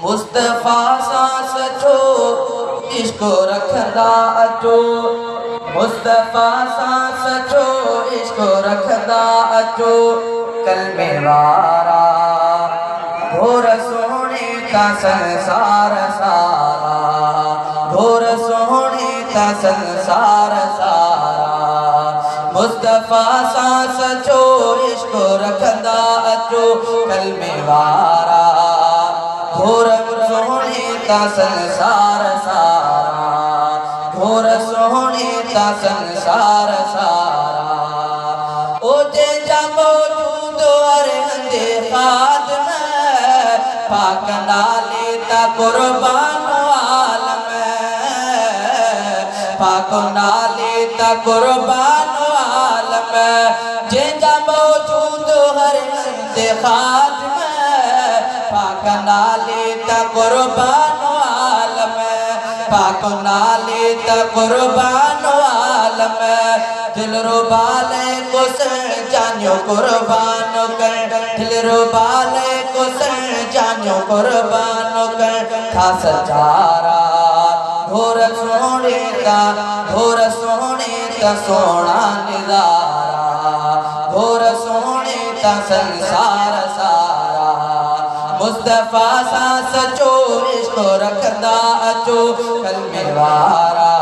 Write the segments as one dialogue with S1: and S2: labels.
S1: मुस्तफा सा सचो इश्को रखदा अचो, मुस्तफा सा सचो इश्को रखदा अचो। कलमे वारा घोर सोने का संसार सारा, घोर सोने का संसार सारा। मुस्तफा सा सचो इश्को रखदा अचो। कलमे वारा घोर सोने का संसार सारा, घोर सोने का संसार सारा। ओ जेजा मौजूद हर हंदे खादम, पाक नाले ता कुर्बान आलम, पाक नाले ता कुर्बान आलम। जेजा मौजूद हर हंदे खादम, पाक नाले ता कुर्बान आलम, पाक नाले ता कुर्बान आलम। दिल रुबाले को जानियो कुर्बान कर, दिल रुबाले को जानियो कुर्बान कर। था सजारा घोर सोने का, घोर सोने का सोना निजारा, घोर सोने का संसार सारा। मुस्तफा सा सचो इश्को रखदा अचो। कलमे वारा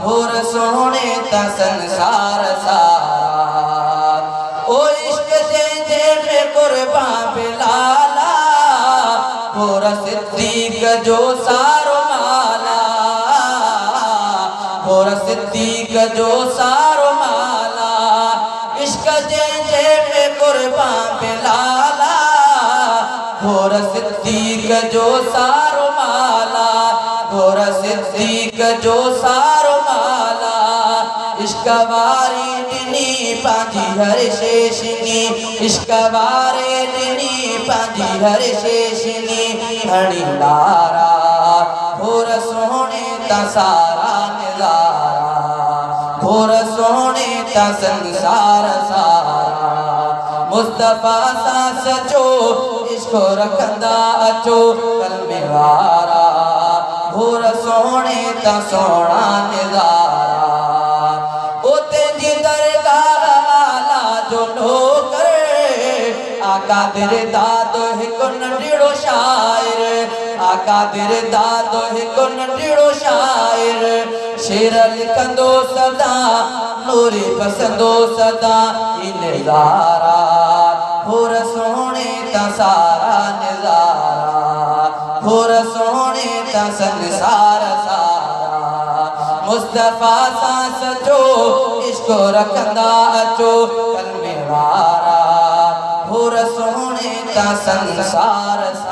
S1: घोर सोने का संसार सारा। ओ इश्क जे में कुर्बान बिलाला, घोर सिद्दीक जो सारो माला, घोर सिद्दीक जो सारो माला। इश्क जे में कुर्बान बिलाला, घोर सिद्दीक जो सारो माला, घोर सिद्दीक जो सारो माला। इश्क वारी दिनी पांजी हर शेषनी, इश्क वारे दिनी पांजी हर शेषनी। हणी लारा घोर सोने ता सारा निजारा, घोर सोने ता संसार सारा। मुस्तफा सा सचो इश्को रखदा अचो। कलमे वारा घोर सोने ता सोना निजारा। ओ तेजी दरगाह वाला जो नौकर, आका तेरे दादो हिको नंढिड़ो शायर, आका तेरे दादो हिको नंढिड़ो शायर। शेर लिखंदो सदा नूरी पसंदो सदा ई निज़ारा, घोर सोने का सारा निज़ारा, घोर सोने का संसार सारा। मुस्तफा सा सचो इश्को रखदा अचो। कलमे वारा घोर सोने का संसार सारा।